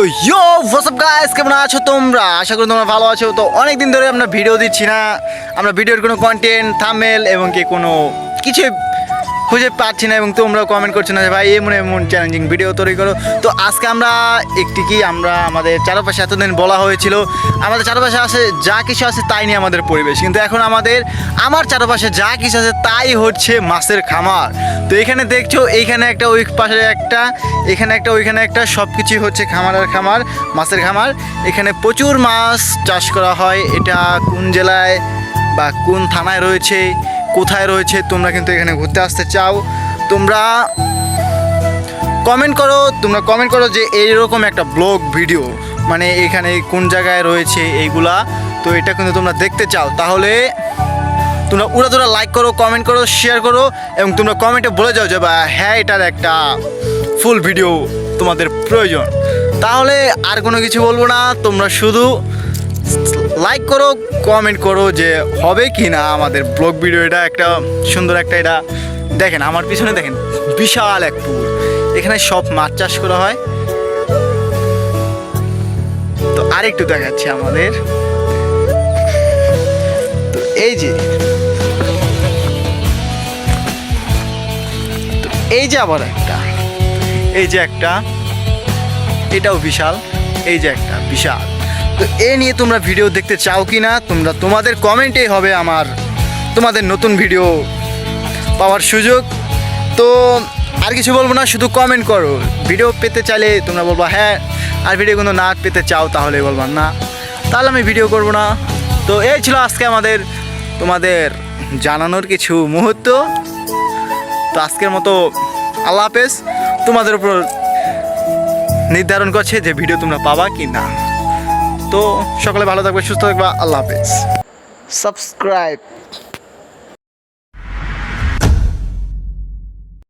তো what's up guys, কেমন আছো তোমরা? আশা করি তোমরা ভালো আছো। তো অনেক দিন ধরে আমরা ভিডিও দিচ্ছি না, আমরা ভিডিওর কোনো কন্টেন্ট, থাম্বনেল এবং কি কোনো কিছু খুঁজে পাচ্ছি না, এবং তোমরা কমেন্ট করছো না যে ভাই এমন এমন চ্যালেঞ্জিং ভিডিও তৈরি করো। তো আজকে আমরা আমরা আমাদের চারপাশে এতদিন বলা হয়েছিল আমাদের চারপাশে আছে যা কিছু আছে তাই নিয়ে আমাদের পরিবেশ, কিন্তু এখন আমার চারপাশে যা কিছু আছে তাই হচ্ছে মাছের খামার। তো এখানে দেখছো, এইখানে একটা, ওই পাশে একটা, এখানে একটা, ওইখানে একটা, সব কিছুই হচ্ছে খামার, মাছের খামার। এখানে প্রচুর মাছ চাষ করা হয়। এটা কোন জেলায় বা কোন থানায় রয়েছে, কোথায় রয়েছে, তোমরা কিন্তু এখানে ঘুরতে আসতে চাও, তোমরা কমেন্ট করো যে এইরকম একটা ব্লগ ভিডিও, মানে এখানে কোন জায়গায় রয়েছে এইগুলা। তো এটা কিন্তু তোমরা দেখতে চাও, তাহলে তোমরা উড়াধুরা লাইক করো, কমেন্ট করো, শেয়ার করো, এবং তোমরা কমেন্টে বলে যাও যে বা হ্যাঁ এটার একটা ফুল ভিডিও তোমাদের প্রয়োজন। তাহলে আর কোনো কিছু বলবো না, তোমরা শুধু লাইক করো, কমেন্ট করো যে হবে কি না আমাদের ব্লগ ভিডিও। এটা একটা সুন্দর একটা, এটা দেখেন আমার পিছনে দেখেন, বিশাল এক পুকুর, এখানে সব মাছ চাষ করা হয়। তো আরেকটু দেখাচ্ছি আমাদের, তো এই যে আবার একটা, এটাও বিশাল, এই যে একটা বিশাল। তো এ নিয়ে তোমরা ভিডিও দেখতে চাও কি না, তোমাদের কমেন্টেই হবে তোমাদের নতুন ভিডিও পাওয়ার সুযোগ। তো আর কিছু বলবো না, শুধু কমেন্ট করো। ভিডিও পেতে চাইলে তোমরা বলবা হ্যাঁ, আর ভিডিও কিন্তু না পেতে চাও তাহলে বলবা না, তাহলে আমি ভিডিও করব না। তো এই ছিল আজকে তোমাদের জানানোর কিছু মুহূর্ত। তো আজকের মতো আল্লাহ হাফেজ। তোমাদের উপর নির্ধারণ করছে যে ভিডিও তোমরা পাবা কি না। তো সকলে ভালো থাকবে, সুস্থ থাকবে, আল্লাহ হাফেজ। সাবস্ক্রাইব।